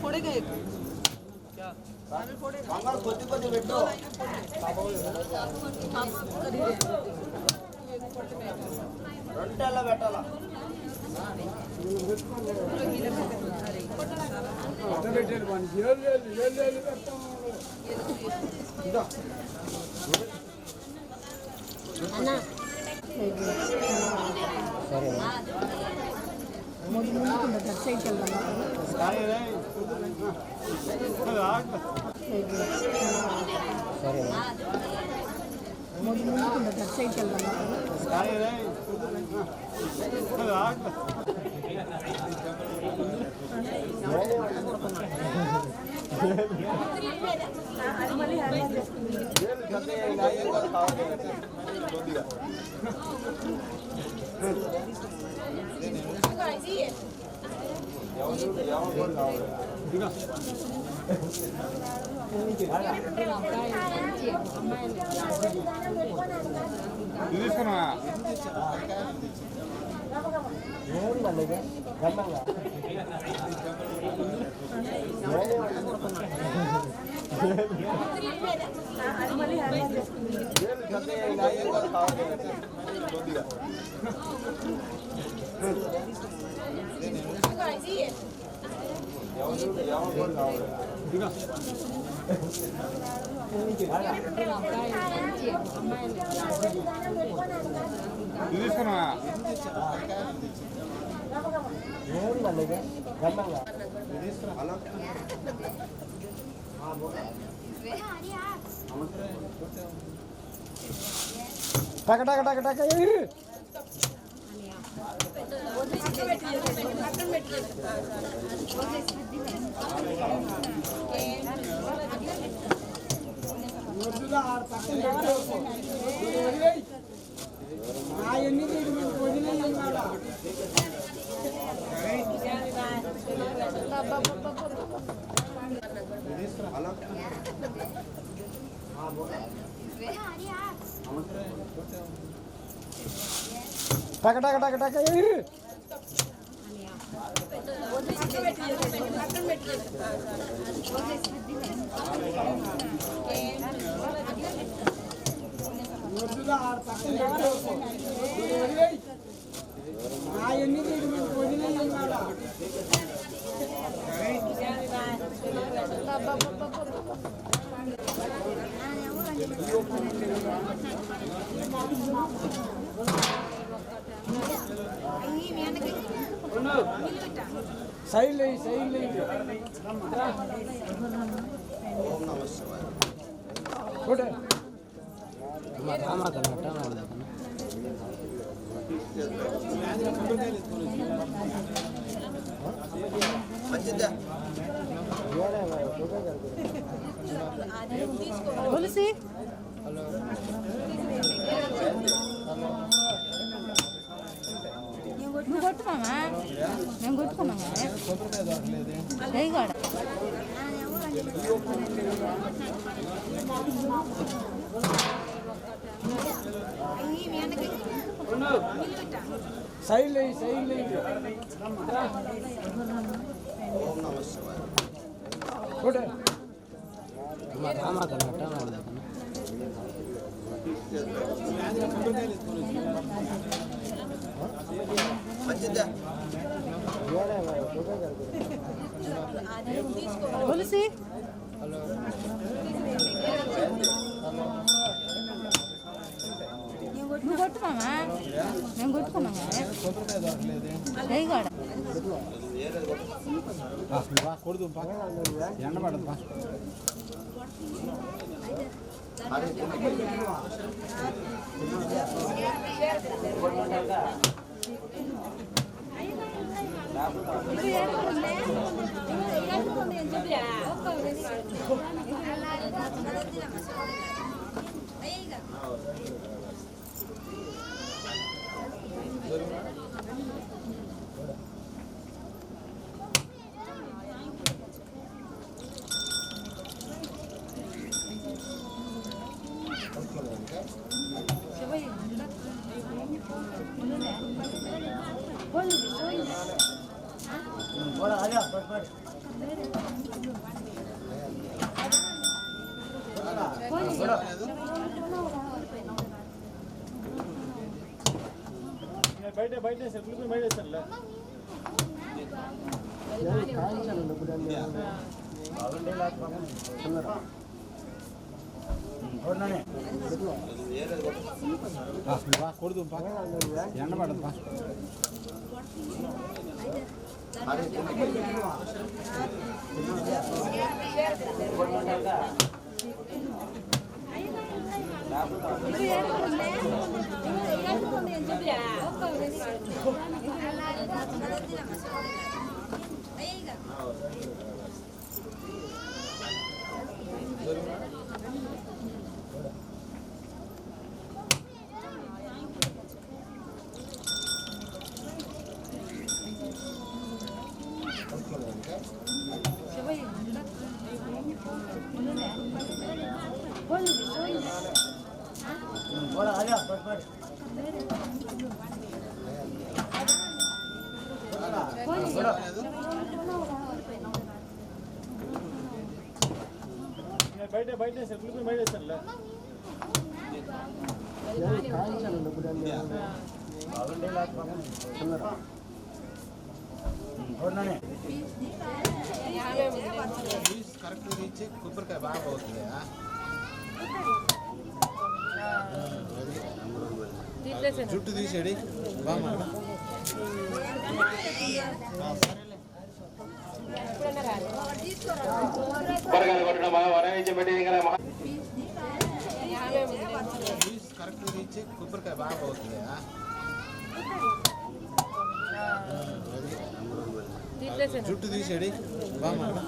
फोड़ेगा एक क्या अंगार कोती कोती बैठो रंटाला बैठाला అన్నా సరే ముందు సైడ్కి వెళ్దాం సరే ముందు సైడ్కి వెళ్దాం తీసుకున్నా తీసుకున్నా టక టక టక టక టక టక టక టక సైడ్ లే సైడ్ లే ఓం నమః శివాయ కొడే మామా కన్నట మంచిదా తులసి నువ్వు కొట్టుకోమా మేము కొట్టుకున్నామా సైడ్ లే సైడ్ లే ఓం నమః శివాయ కొడే మామా కన్నట మంచిదా తులసి నువ్వు కొట్టుకోమా మేము కొట్టుకున్నామా కొడుతు ఎండ పడదు Boleh. బయట బయట సెట్లు బయట వేస్తానులే కొడుదు ఎండ పడదు బయట బయట సెట్లు బయట వేస్తానులే కరెక్ట్ ఇచ్చి కొబ్బరికాయ బాగా అవుతుంది జుట్టు తీసేడి బాగా కరెక్ట్ ఇచ్చి కొబ్బరికాయ బాగా అవుతుంది జుట్టు తీసేడి బాగా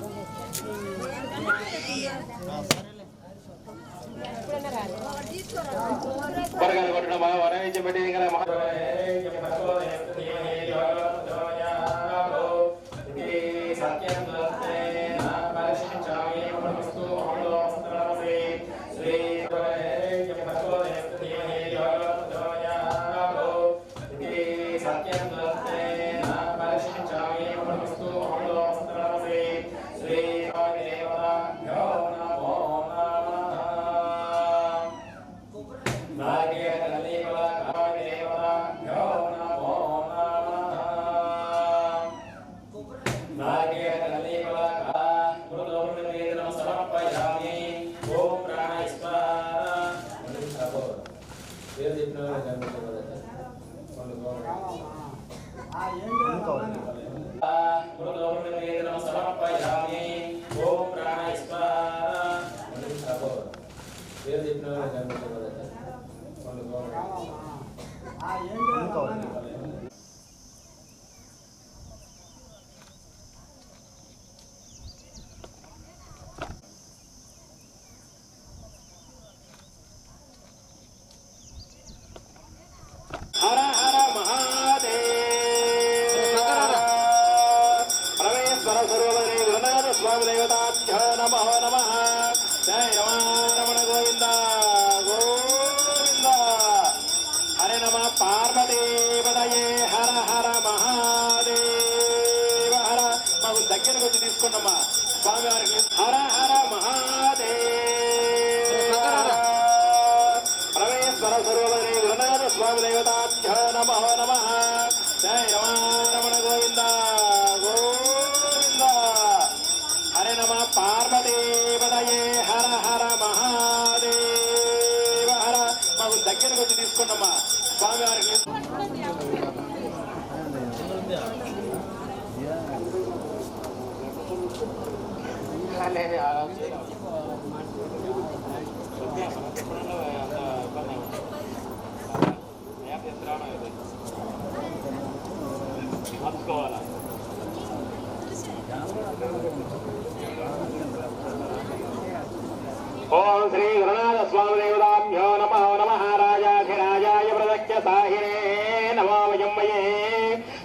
ओम श्री गुरुनाथ स्वामी देवताभ्यो नमो नमः राजाधिराजाय प्रदक्ष साहिरे नमो यम्मये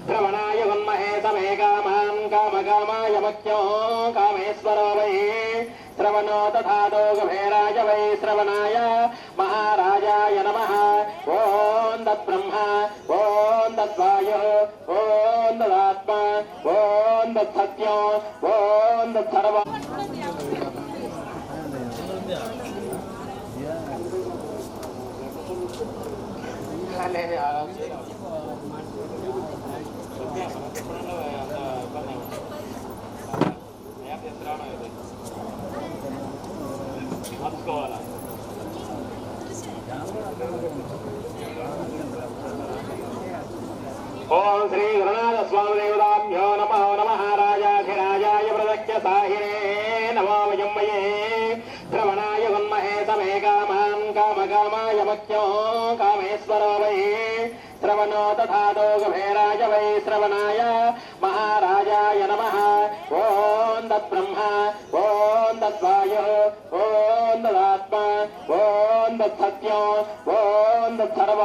श्रवणाय वन्महे समे कामान् कामकामाय मख्यो कामेश्वरो वै श्रवणो तथातो गभीराय वै श्रवणाय महाराजाय नमः ओम तत्ब्रह्म ओम तद्वायुः ओम तदात्मा ओम తత్సత్యం ఓం తత్సర్వ ఓం శ్రీ గురునాథ స్వామి దేవతాభ్యో నమో నమః రాజాధిరాజాయ ప్రదక్ష్య సాహినే నమో వయమ్మయే శ్రవణాయ ఉన్మహే సమే కామాన్ కామకామాయ మఖ్యో కామేశ్వరో వై శ్రవణో తథాతో గభేరాయ వై శ్రవణాయ మహారాజాయ నమః ఓం తద్బ్రహ్మ ఓం తద్వాయు ఓం తదాత్మ ఓం తత్సత్యం ఓం తత్సర్వ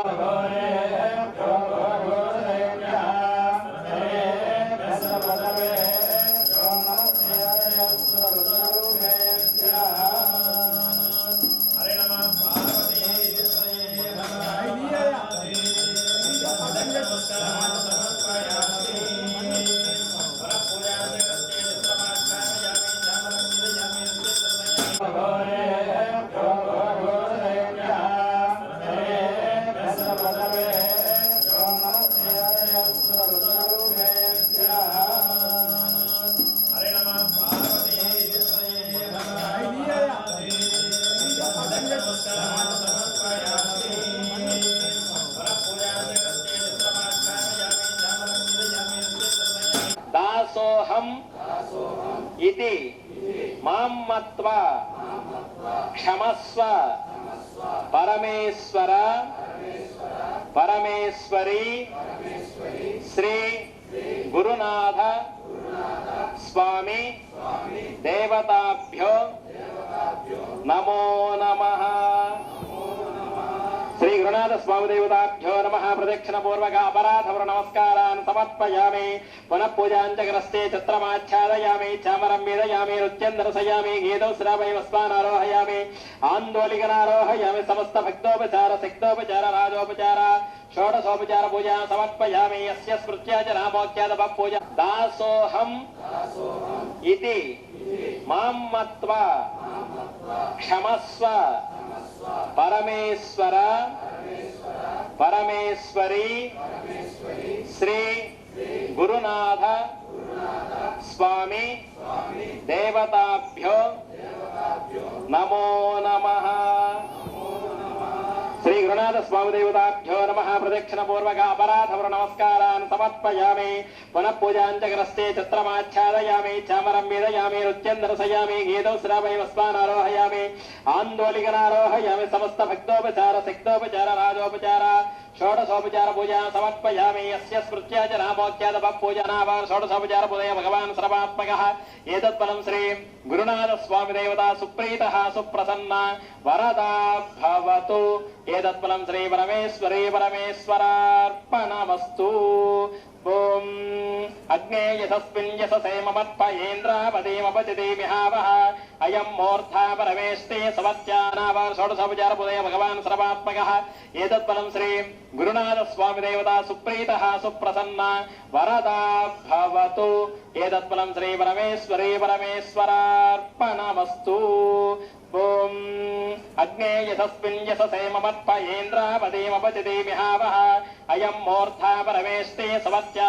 దాసోహం ఇతి మాం మత్వా క్షమస్వ పరమేశ్వర పరమేశ్వరి శ్రీ గురునాథ స్వామి దేవతాభ్యో నమో నమః. శ్రీ గురునాథ స్వామి దేవతాభ్యో నమః. ప్రదక్షిణ పూర్వక అపరాధపుర నమస్కారాన్ సమర్పయామి. పునః పూజాంచగ్రస్తే చిత్రమాచ్ఛాదయామి. చామరం వేదయామి. నృత్యం దర్శయామి. గీతౌ శ్రావై వస్మానారోహయామి. ఆందోళికనారోహయామి. సమస్త భక్తోపచార శక్తోపచార రాజోపచార షోడశోపచార పూజ సమర్పయామి. యస్య స్మృత్యా చ నామోఖ్యాత పూజ. దాసోహం ఇతి మాం మత్వా క్షమస్వ పరమేశ్వర పరమేశ్వరి శ్రీ గురునాథ స్వామి దేవతాభ్యో నమో నమః. శ్రీ గురునాథ స్వామి దేవతాభ్యో నమః. ప్రదక్షిణ పూర్వక అపరాధపుర నమస్కారాన్ సమర్పయామి. పునః పూజాంచగ్రస్తే చిత్రమాచ్ఛాదయామి. చామరం వేదయామి. నృత్యం దర్శయామి. గీతౌ శ్రావై వస్మానారోహయామి. ఆందోళికనారోహయామి. సమస్త భక్తోపచార శక్తోపచార రాజోపచార షోడశోపచార పూజ సమర్పయామి. యస్య స్మృత్యా చ నామోఖ్యాత పూజనావ షోడశోపచార పూజయ భగవాన్ సర్వాత్మకః. ఏతత్ఫలం శ్రీ గురునాథ స్వామి దేవతా సుప్రీతః సుప్రసన్న వరదా భవతు. ఏతత్ఫలం శ్రీ పరమేశ్వరీ పరమేశ్వరార్పణమస్తు. ఓం అగ్నే యశస్మిన్ యశసేమపత్పయేంద్రాపదేమపతిదేమిహావః. అయం మూర్ధా పరమేష్టే సమత్యానావ షోడశోపచార పూజయ భగవాన్ సర్వాత్మకః. ఏతత్ఫలం శ్రీ గురునాథ స్వామి దేవతా సుప్రీతః సుప్రసన్న వరదా భవతు. ఏతత్ఫలం శ్రీ పరమేశ్వరీ పరమేశ్వరార్పణమస్తు. ఓం అగ్నే యశస్మిన్ యశసేమపత్పయేంద్రాపదేమపతిదేమిహావః. అయం మూర్ధా పరమేష్టే సమత్యా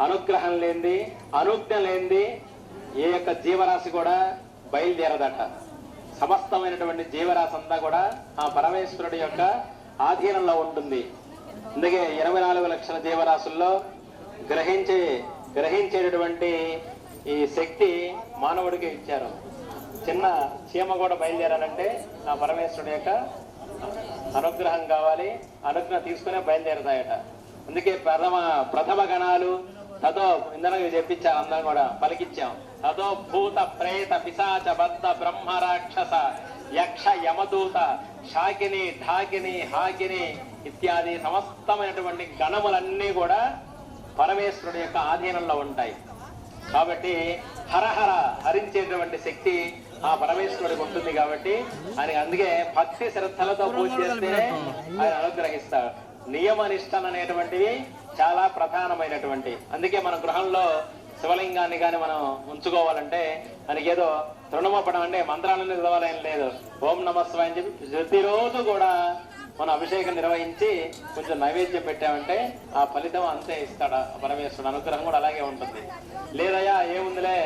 అనుగ్రహం లేనిది అనుజ్ఞ లేనిది ఏ యొక్క జీవరాశి కూడా బయలుదేరదట. సమస్తమైనటువంటి జీవరాశి అంతా కూడా ఆ పరమేశ్వరుడి యొక్క ఆధీనంలో ఉంటుంది. అందుకే 24 లక్షల జీవరాశుల్లో గ్రహించేటటువంటి ఈ శక్తి మానవుడికి ఇచ్చారు. చిన్న చీమ కూడా బయలుదేరాలంటే ఆ పరమేశ్వరుడి యొక్క అనుగ్రహం కావాలి. అనుగ్రహం తీసుకునే బయలుదేరతాయట. అందుకే ప్రథమ గణాలు తదో ఇందరూ చెప్పించారు, అందరం కూడా పలికిచ్చాం. తదో భూత ప్రేత పిశాచ బద్ధ బ్రహ్మ రాక్షస యక్ష యమదూత శాకిని ఢాకిని హాకిని ఇత్యాది సమస్తమైనటువంటి గణములన్నీ కూడా పరమేశ్వరుడి యొక్క ఆధీనంలో ఉంటాయి. కాబట్టి హరహర హరించేటువంటి శక్తి ఆ పరమేశ్వరుడికి ఉంటుంది. కాబట్టి ఆయన అందుకే భక్తి శ్రద్ధలతో పూజ చేస్తేనే ఆయన అనుగ్రహిస్తాడు. నియమనిష్టలు అనేటువంటివి చాలా ప్రధానమైనటువంటి. అందుకే మన గృహంలో శివలింగాన్ని కానీ మనం ఉంచుకోవాలంటే మనకి ఏదో తృణమపడం అంటే మంత్రాలను చదవాలని లేదు. ఓం నమస్వామి అని చెప్పి ప్రతిరోజు కూడా మనం అభిషేకం నిర్వహించి కొంచెం నైవేద్యం పెట్టామంటే ఆ ఫలితం అంతే ఇస్తాడు పరమేశ్వరుడు. అనుగ్రహం కూడా అలాగే ఉంటుంది. లేదయ్యా ఏముందిలే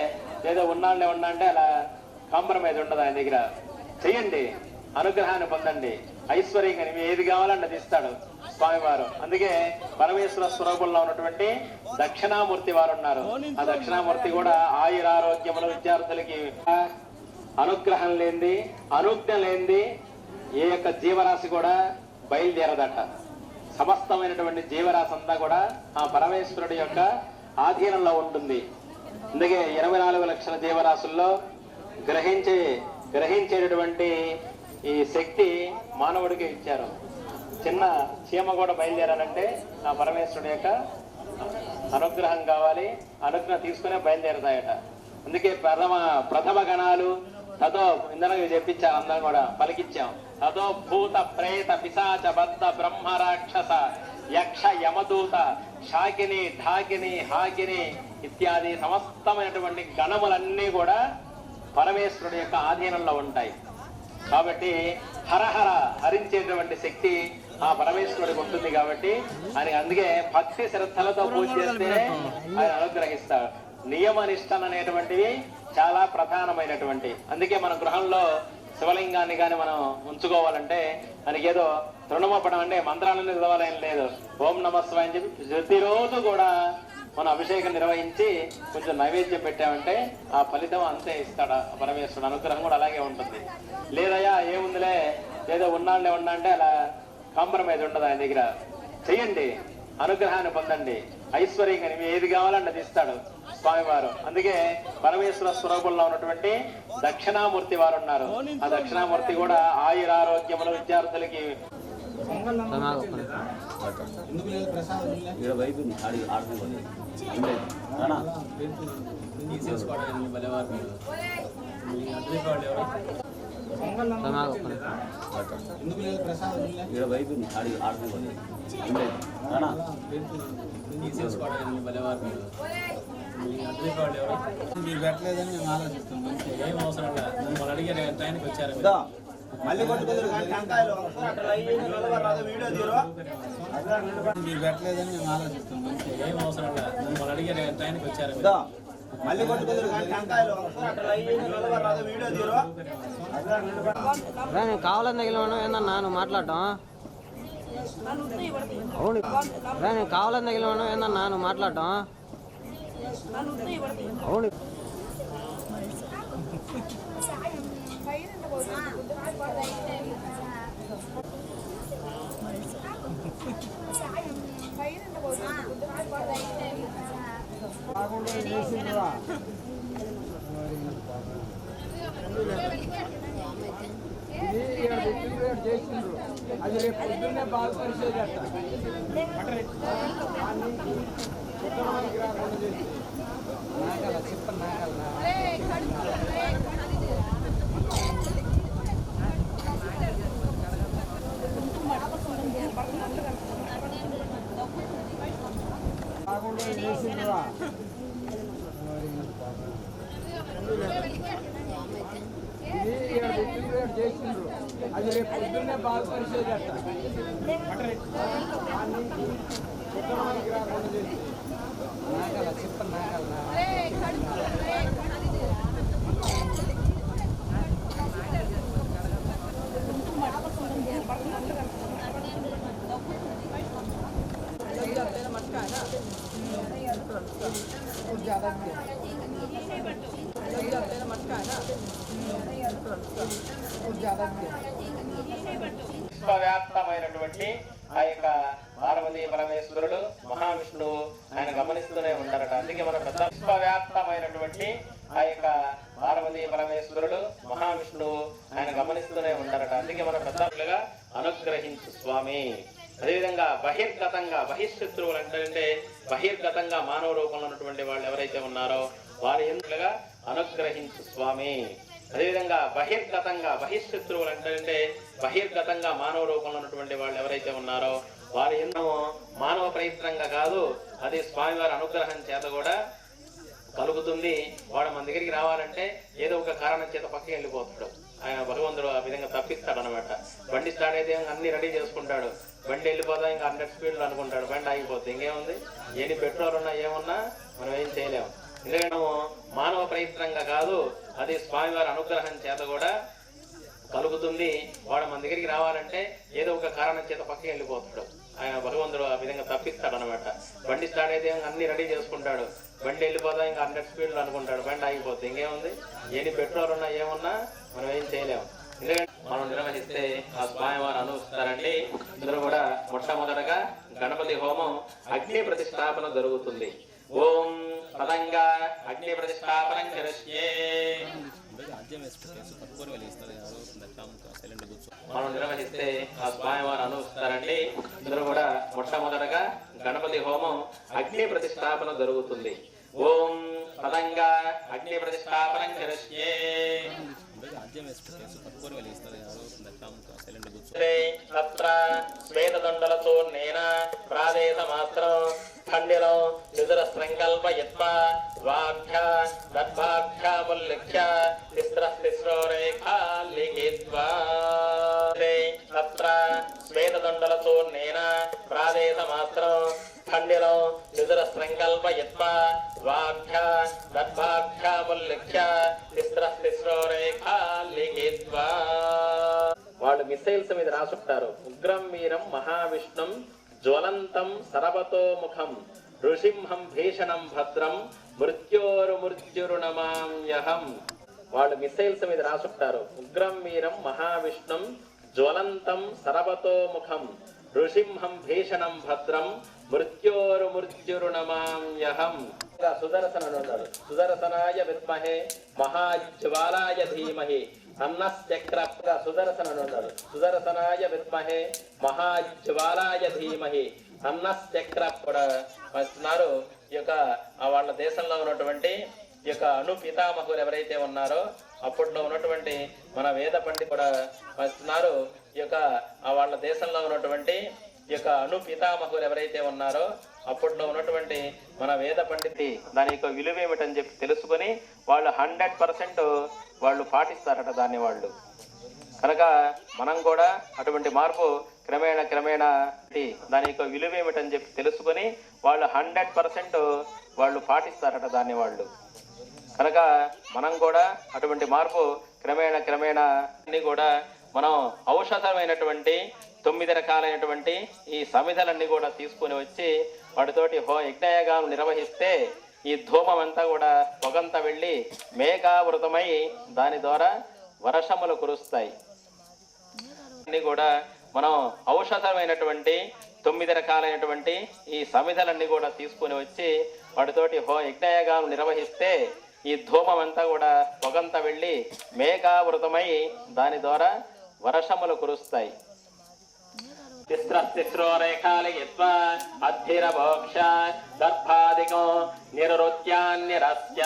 ఏదో ఉన్నా అంటే అలా కాంప్రమైజ్ ఉండదు. ఆయన దగ్గర చెయ్యండి, అనుగ్రహాన్ని పొందండి, ఐశ్వర్యంగా ఏది కావాలంటే అది ఇస్తాడు స్వామివారు. అందుకే పరమేశ్వర స్వరూపంలో ఉన్నటువంటి దక్షిణామూర్తి వారు ఉన్నారు. ఆ దక్షిణామూర్తి కూడా ఆయురారోగ్యముల విద్యార్థులకి అనుగ్రహం లేనిది, అనుజ్ఞ లేనిది ఏ యొక్క జీవరాశి కూడా బయలుదేరదట. సమస్తమైనటువంటి జీవరాశి అంతా కూడా ఆ పరమేశ్వరుడి యొక్క ఆధీనంలో ఉంటుంది. అందుకే 24 లక్షల జీవరాశుల్లో గ్రహించేటటువంటి ఈ శక్తి మానవుడికి ఇచ్చారు. చిన్న చీమ కూడా బయలుదేరాలంటే ఆ పరమేశ్వరుడి యొక్క అనుగ్రహం కావాలి, అనుగ్రహం తీసుకునే బయలుదేరతాయట. అందుకే ప్రథమ గణాలు తతో ఇందనగా చెప్పించారు, అందరం కూడా పలికిచ్చాం. తతో భూత ప్రేత పిశాచ బద్ధ బ్రహ్మ రాక్షస యక్ష యమదూత శాకిని ఢాకిని హాకిని ఇత్యాది సమస్తమైనటువంటి గణములన్నీ కూడా పరమేశ్వరుడి యొక్క ఆధీనంలో ఉంటాయి. కాబట్టి హరహర హరించేటువంటి శక్తి ఆ పరమేశ్వరుడికి ఉంటుంది. కాబట్టి ఆయన అందుకే భక్తి శ్రద్ధలతో పూజ చేస్తేనే ఆయన అనుగ్రహిస్తాడు. నియమనిష్టం అనేటువంటివి చాలా ప్రధానమైనటువంటి. అందుకే మన గృహంలో శివలింగాన్ని కానీ మనం ఉంచుకోవాలంటే దానికి ఏదో తృణమపడం అంటే మంత్రాలను చదవాలని లేదు. ఓం నమస్వామి అని చెప్పి ప్రతిరోజు కూడా మనం అభిషేకం నిర్వహించి కొంచెం నైవేద్యం పెట్టామంటే ఆ ఫలితం అంతే ఇస్తాడు పరమేశ్వరుడు. అనుగ్రహం కూడా అలాగే ఉంటుంది. లేదయ్యా ఏముందిలే ఏదో ఉన్నా అంటే అలా కాంప్రమైజ్ ఉండదు. ఆయన దగ్గర చెయ్యండి, అనుగ్రహాన్ని పొందండి, ఐశ్వర్యంగా ఏది కావాలంటే అది ఇస్తాడు స్వామివారు. అందుకే పరమేశ్వర స్వరూపంలో ఉన్నటువంటి దక్షిణామూర్తి వారు ఉన్నారు. ఆ దక్షిణామూర్తి కూడా ఆయురారోగ్యములు విద్యార్థులకి మీరు పెట్టలేదని మేము ఆలోచిస్తాం. ఏం అవసరం లేదు, వాళ్ళు అడిగే టైంకి వచ్చారు. మళ్ళీ కొట్టుకుందరు టెంకాయలు మీరు పెట్టలేదని మేము ఆలోచిస్తాం. ఏం అవసరం లేదు, వాళ్ళు అడిగే టైంకి వచ్చారు. మళ్ళీ కొట్టుకుందరు టెంకాయలు వీడియో తీరు. కావాలని తగిలిన ఏందన్నా నువ్వు మాట్లాడటం? అవును కావాలని తగిలిన ఏందన్నా నువ్వు మాట్లాడటం? అవును చేసిండ్రు అది రేపు పొద్దున్నే బాగా పరిచేదట. చేసిండ్రా చేసిండ్రు అది రేపు పొద్దున్నే బాగా పరిచేదట. విశ్వవ్యాప్తమైనటువంటి ఆ యొక్క పార్వతీ పరమేశ్వరుడు మహావిష్ణువు ఆయన గమనిస్తూనే ఉంటారట. అందుకే మన పెద్ద విశ్వవ్యాప్తమైనటువంటి ఆ యొక్క పార్వతీ పరమేశ్వరుడు మహావిష్ణువు ఆయన గమనిస్తూనే ఉంటారట. అందుకే మన పెద్దగా అనుగ్రహించు స్వామి. అదేవిధంగా బహిర్గతంగా బహిశత్రువులు అంటే బహిర్గతంగా మానవ రూపంలో ఉన్నటువంటి వాళ్ళు ఎవరైతే ఉన్నారో వారి ఎందుకుగా అనుగ్రహించు స్వామి. అదేవిధంగా బహిర్గతంగా బహిశత్రువులు అంటే బహిర్గతంగా మానవ రూపంలో ఉన్నటువంటి వాళ్ళు ఎవరైతే ఉన్నారో వారి ఎన్నో మానవ ప్రయత్నంగా కాదు, అది స్వామివారి అనుగ్రహం చేత కూడా కలుగుతుంది. వాడు మన దగ్గరికి రావాలంటే ఏదో ఒక కారణం చేత పక్కకి వెళ్ళిపోతాడు. ఆయన భగవంతుడు ఆ విధంగా తప్పిస్తాడు అనమాట. బండి స్టార్ట్ అయితే అన్ని రెడీ చేసుకుంటాడు. బండి వెళ్ళిపోతా ఇంకా 100 స్పీడ్లో అనుకుంటాడు, బండి ఆగిపోతుంది. ఇంకేముంది, ఎన్ని పెట్రోల్ ఉన్నా ఏమున్నా మనం ఏం చేయలేము. ఎందుకంటే మానవ ప్రయత్నంగా కాదు, అది స్వామివారి అనుగ్రహం చేత కూడా కలుగుతుంది. వాడు మన దగ్గరికి రావాలంటే ఏదో ఒక కారణం చేత పక్కకి వెళ్ళిపోతాడు. ఆయన భగవంతుడు ఆ విధంగా తప్పిస్తాడు అనమాట. బండి స్టార్ట్ అయితే అన్ని రెడీ చేసుకుంటాడు. బండి వెళ్ళిపోతా ఇంకా 100 స్పీడ్లో అనుకుంటాడు, బండి ఆగిపోతుంది. ఇంకేముంది, ఎన్ని పెట్రోల్ ఉన్నా ఏమున్నా మనం ఏం చేయలేము. ఎందుకంటే మనం నిర్వహిస్తే ఆ స్వామివారు అనుభవిస్తారండి. ఇందులో కూడా మొట్టమొదటగా గణపతి హోమం అగ్ని ప్రతిష్టాపన జరుగుతుంది. ఓం పదంగా అగ్ని ప్రతిష్టాపనం కరిష్యే. మనం నిర్వహిస్తే ఆ స్వామివారు అనుభవిస్తారండి. ఇందులో కూడా మొట్టమొదటగా గణపతి హోమం అగ్ని ప్రతిష్టాపన జరుగుతుంది. ఓం పదంగా అగ్ని ప్రతిష్టాపనం కరిష్యే. తత్ర శ్వేతదండలతో నేన ప్రాదేశ మాత్రం ఖండిలో చతుర సంకల్పయత్వా వాభ్య దర్భాభ్యాముల్లిఖ్య తిస్రో రేఖా లిఖిత్వా. తత్ర శ్వేతదండలతో నేన ప్రాదేశ మాత్రం ఖండిలో చతుర సంకల్పయత్వా వాభ్య దర్భాభ్యాముల్లిఖ్య తిస్రో రేఖా లిఖిత్వా. వాళ్ళు మిసైల్స్ మీద రాసుంటారు. ఉగ్రం వీరం మహావిష్ణుం జ్వలంతం సర్వతోముఖం ఋషింహం భీషణం భద్రం మృత్యోరుమృత్యురునమామ్యహం. వాళ్ళు మిసైల్స్ మీద రాసుంటారు. ఉగ్రం వీరం మహావిష్ణుం జ్వలంతం సర్వతోముఖం ఋషింహం భీషణం భద్రం మృత్యోరుమృత్యురునమామ్యహం. సుదర్శనుడు ఉన్నాడు. సుదర్శనాయ విద్మహే మహాజ్వాలాయ ధీమహి అన్నశ్చక్ర. సుదర్శనుడు ఉన్నాడు. సుదర్శనాయ విద్మహే మహాజ్వాలాయ ధీమహి అన్నశ్చక్ర కూడా వస్తున్నారు. ఈ యొక్క వాళ్ళ దేశంలో ఉన్నటువంటి ఈ యొక్క అణు పితామహులు ఎవరైతే ఉన్నారో అప్పట్లో ఉన్నటువంటి మన వేద పండితులు కూడా వస్తున్నారు. ఈ యొక్క వాళ్ళ దేశంలో ఉన్నటువంటి ఈ యొక్క అణు పితామహులు ఎవరైతే ఉన్నారో అప్పట్లో ఉన్నటువంటి మన వేద పండితి దాని యొక్క విలువ ఏమిటని చెప్పి తెలుసుకొని వాళ్ళు 100% వాళ్ళు పాటిస్తారట దాన్ని వాళ్ళు. కనుక మనం కూడా అటువంటి మార్పు క్రమేణా దాని యొక్క విలువ ఏమిటని చెప్పి తెలుసుకొని వాళ్ళు 100% వాళ్ళు పాటిస్తారట దాన్ని వాళ్ళు. కనుక మనం కూడా అటువంటి మార్పు క్రమేణా అన్ని కూడా మనం ఔషధమైనటువంటి 9 రకాలైనటువంటి ఈ సమిధలన్నీ కూడా తీసుకుని వచ్చి వాటితోటి యజ్ఞయాగాలు నిర్వహిస్తే ఈ ధూమం అంతా కూడా పొగంత వెళ్ళి మేఘావృతమై దాని ద్వారా వర్షములు కురుస్తాయి. అన్ని కూడా మనం ఔషధమైనటువంటి 9 రకాలైనటువంటి ఈ సమిధలన్నీ కూడా తీసుకుని వచ్చి వాటితోటి యజ్ఞయాగాలు నిర్వహిస్తే ఈ ధూమం అంతా కూడా పొగంత వెళ్ళి మేఘావృతమై దాని ద్వారా వర్షములు కురుస్తాయి. తిస్రో రేఖాలిత్వా అద్ధిరభోక్ష దర్భాదికం నిరుత్యాన్నిరస్య.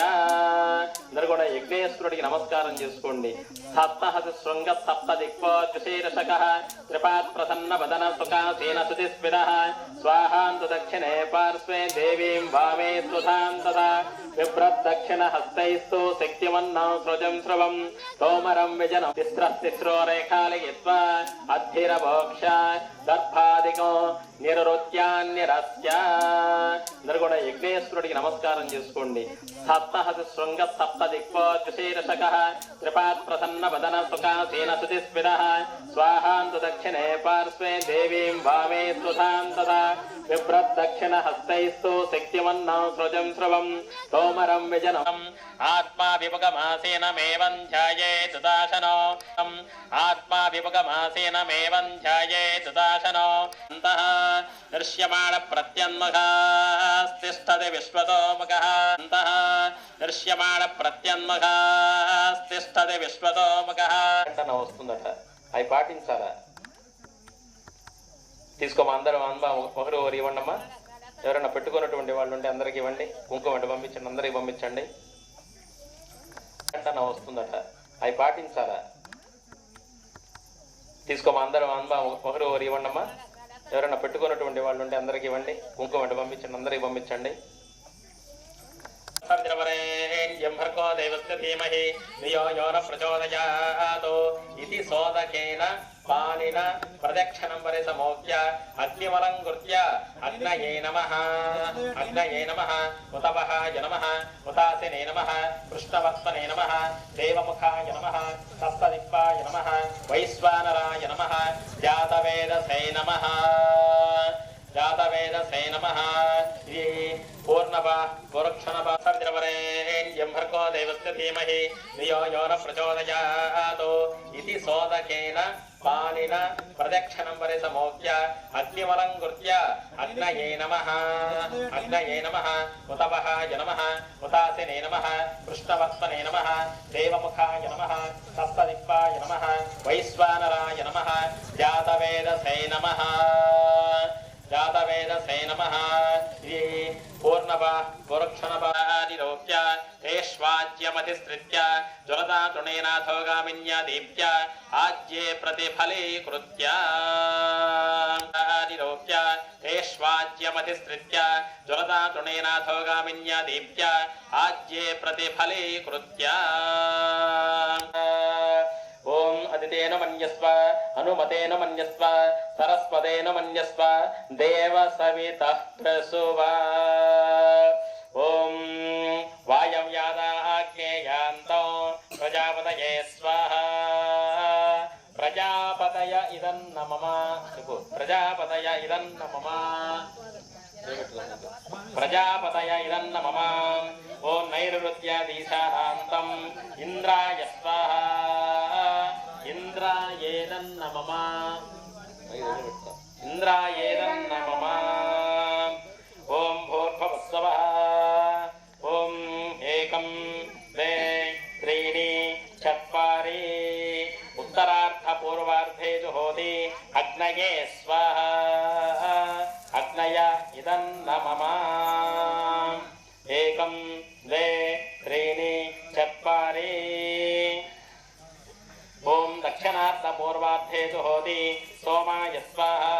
అందరూ కూడా యజ్ఞేశ్వరుడికి నమస్కారం చేసుకోండి. సప్తహసి శృంగ సప్త దిక్పోశీర్షక త్రిపాత్ ప్రసన్న వదన సుఖాసీన శుతిస్మిత స్వాహాంతు దక్షిణే పార్శ్వే దేవీం వామే సుధాంతదా బిభ్రద్దక్షిణ హస్తైస్తు శక్తిమన్నం సృజం శ్రవం తోమరం విజనం. తిస్రో రేఖాలిత్వా అద్ధిరభోక్ష దర్భాదికం నిరుత్యాన్నిరస్య. అందరూ కూడా యజ్ఞేశ్వరుడికి నమస్కారం చేసుకోండి. సప్తహసి శృంగ సప్త దిక్పోశీర్షక త్రిపాత్ ప్రసన్న వదన సుఖాసీన శుతిస్మిత స్వాహాంతు దక్షిణే పార్శ్వే దేవీం వామే సుధాంతదా బిభ్రద్దక్షిణ హస్తైస్తు శక్తిమన్నం సృజం శ్రవం తోమరం విజనం. ఆత్మా విముఖమాసీనమేవం ధ్యాయేత్ దాశనో. ఆత్మా విముఖమాసీనమేవం ధ్యాయేత్ దాశనో. అంతః దృశ్యమాణ ప్రత్యన్ముఖాస్తిష్ఠతి విశ్వతోముఖః. అంతః దృశ్యమాణ ప్రత్యన్ముఖాస్తిష్ఠతి విశ్వతోముఖః. వస్తుందట, అవి పాటించాలా? తీసుకోమా అందరూ ఒకరు ఇవ్వండమ్మా. ఎవరైనా పెట్టుకున్నటువంటి వాళ్ళు ఉంటే అందరికి ఇవ్వండి. కుంకుమ పంపించండి, అందరికి పంపించండి. వస్తుందట, అవి పాటించాలా? తీసుకోమా అందరూ ఒకరు ఇవ్వండమ్మా. ఎవరైనా పెట్టుకున్నటువంటి వాళ్ళు ఉంటే అందరికి ఇవ్వండి. కుంకుమ పంపించండి, అందరికి పంపించండి. భర్గో దేవస్య ధీమహి ధియో యో న ప్రచోదయాత్ ఇతి సోదకేన పానిన ప్రదక్షిణం పరిసమోక్య అగ్నిమలంకృత్య అగ్నయే నమః అగ్నయే నమః ఉతవహాయ నమః ఉతాసినే నమః కృష్ణవత్మనే నమః దేవముఖాయ నమః సప్తదిక్పాయ నమః వైశ్వానరాయ నమః జాతవేదసే నమః జాతవేదసే నమః. ఇది పూర్ణభ పురక్షణభ धीमहि धियो यो न प्रचोदयात् इति सोदकेन पाणिना प्रदक्षिणं परिसमोक्य अग्निमलं कृत्य अग्नये नमः उतपहाय नमः उतासिने नमः कृष्णवत्सने नमः देवमुखाय नमः सप्तदिक्पाय नमः वैश्वानराय नमः जातवेदसे नमः पूर्णवा पुरुक्षणपादिरोप्य तेष्वाज्यमतिस्तृत्य ज्वलता तृणेनाथोगामिन्या दीप्य आज्ये प्रतिफलीकृत्य आदिरोप्य तेष्वाज्यमतिस्तृत्य ज्वलता तृणेनाथोगामिन्या दीप्य आज्ये प्रतिफलीकृत्य ओम अदितेन मन्यस्व अनुमतेन मन्यस्व सरस्वतेन मन्यस्व देव सवितः प्रसुवा ओम वायव्यादा आग्नेयान्तो प्रजापतये स्वाहा प्रजापतय इदन्न मम प्रजापतय इदन्न मम प्रजापतय इदन्न मम ओम नैऋत्यादिशान्तम् इंद्राय स्वाहा इंद्रायेदन्न मम इंद्रायेदन्न मम ओम भूर्भुवस्सवः ओम एकं द्वे त्रीणि चत्वारि उत्तरार्ध पूर्वार्धे जुहोति अग्नये स्वाहा अग्नय इदन्न मम एकं द्वे त्रीणि चत्वारि ओम दक्षिणार्ध पूर्वार्धे जुहोति सोमाय स्वाहा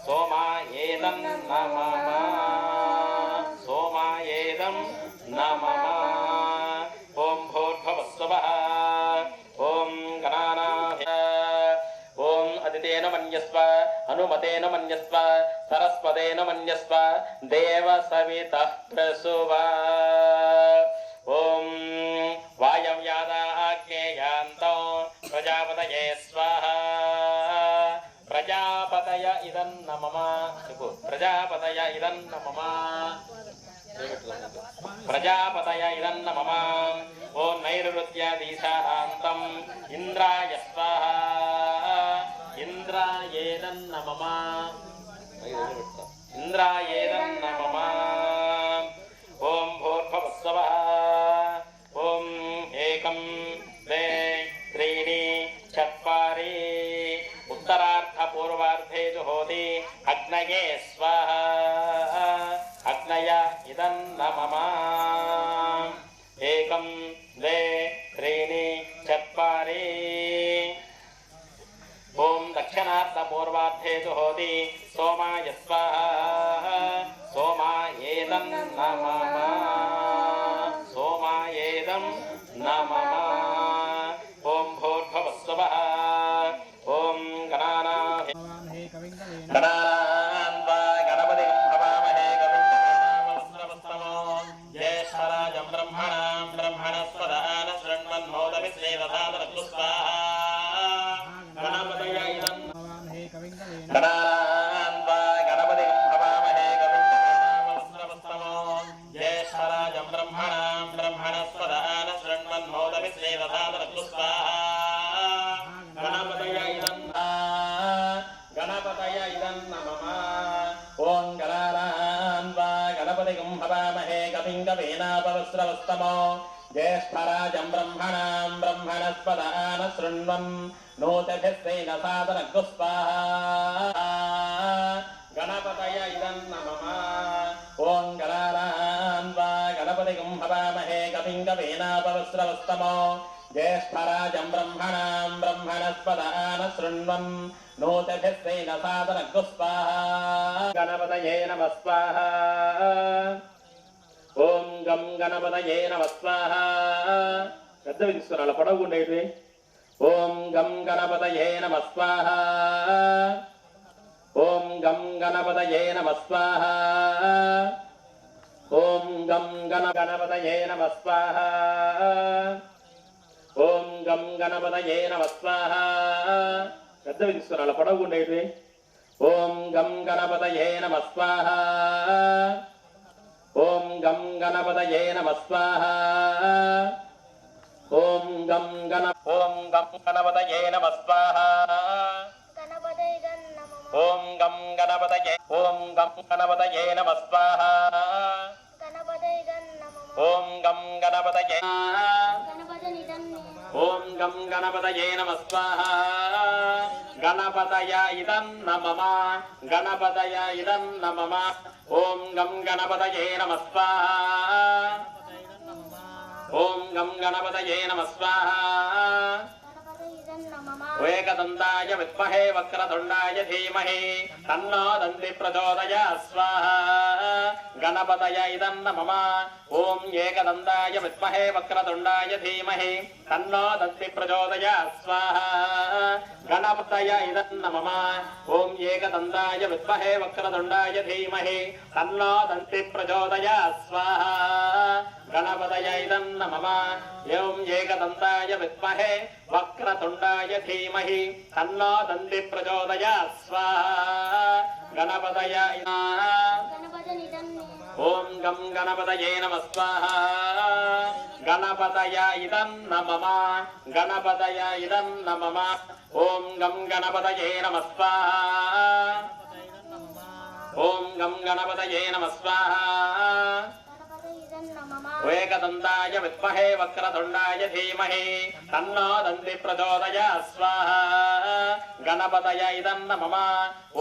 सोमायेदं नमः सोमायेदं नमः ओम भूर्भुवस्सवः ओम गणानाम् ओम अदितेन मन्यस्व अनुमतेन मन्यस्व सरस्वतेन मन्यस्व देव सवितः प्रसुवा ओम वायव्यादा आग्नेयान्तो प्रजापतये स्वाहा प्रजापतय इदन्न मम प्रजापतय इदन्न मम प्रजापतय इदन्न मम ओम नैऋत्यादिशान्तम् इंद्राय स्वाहा इंद्रायेदन्न मम इंद्रायेदन्न मम ओम भूर्भुवस्सवः ओम एकं द्वे त्रीणि चत्वारि उत्तरार्ध पूर्वार्धे जुहोति अग्नये स्वाहा अग्नय इदन्न मम एकं द्वे त्रीणि चत्वारि ओम दक्षिणार्ध पूर्वार्धे जुहोति सोमाय स्वाहा सोमायेदं नमः सोमायेदं नमः ओम भूर्भुवस्सवः ओम गणानाम् गणपतिं भवामहे कविं कवीनामस्त्रवस्तमो ज्येष्ठराजं ब्रह्मणस्पद आनशृण्वन्मोदभिश्रेदधातरस्तु स्वाहा गणपतये इदं गणपतिं भवामहे कविं कवीनामस्त्रवस्तमो ज्येष्ठराजं ब्रह्मणस्पद आनशृण्वन्मोदभिश्रेदधातरस्तु स्वाहा गणपतये इदं नमः ओं गणानान्वा गणपतिं भवामहे कविं कवीनामस्त्रवस्तमो ज्येष्ठराजं ब्रह्मणस्पद आनशृण्वन् नोतभिस्तेन सादरस्तु स्वाहा गणपतये इदं नमः ओं गणानान्वा गणपतिं भवामहे कविं कवीनामस्त्रवस्तमो ज्येष्ठराजं ब्रह्मणस्पद आनशृण्वन् नोतभिस्तेन सादरस्तु स्वाहा गणपतये नमः स्वाहा ओम गम गणपतये नमः स्वाहा పెద్దవి తీసుకురాల పొడవు ఉండేవి ఓం గం గణపతయే నమః స్వాహా ఓం గం గణపతయే నమః స్వాహా ఓం గం గణపతయే నమః స్వాహా ఓం గం గణపతయే నమః స్వాహా పెద్దవి తీసుకురాల పొడవు ఉండేవి ఓం గం గణపతయే నమః స్వాహా ఓం గం గణపతయే నమః స్వాహా ఓం గం గణపతయే నమః స్వాహా ఓం గం గణపతయే నమః స్వాహా ఓం గం గణపతయే ఓం గం గణపతయే నమః స్వాహా గణపతయ ఇదన్న మమ గణపతయ ఇదన్న మమ ఓం గం గణపతయే నమః స్వాహా ఓం గం గణపతయే నమః స్వాహా ఏకదంతాయ విద్మహే వక్రతుండాయ ధీమహి తన్నో దంతి ప్రచోదయాత్ స్వాహా గణపతయ ఇదన్న మమ ఓం ఏకదంతాయ విద్మహే వక్రతుండాయ ధీమహి తన్నో దంతి ప్రచోదయాత్ స్వాహా గణపతయ ఇదన్న మమ ఓం ఏకదంతాయ విద్మహే వక్రతుండాయ ధీమహి తన్నో దంతి ప్రచోదయాత్ స్వాహా గణపతయ ఇదన్న మమ ఓం ఏకదంతాయ విద్మహే వక్రతుండాయ ధీమహి తన్నో దంతి ప్రచోదయాత్ స్వాహా గణపతయ ఓం గం గణపతయే నమః స్వాహా గణపతయ ఇదన్న మమ గణపతయ ఇదన్న మమ ఓం గం గణపతయే నమః స్వాహా ఓం గం గణపతయే నమః స్వాహా ఏకదంతాయ విద్మహే వక్రతుండాయ ధీమహి తన్నో దంతి ప్రచోదయాత్ స్వాహా గణపతయ ఇదన్న మమ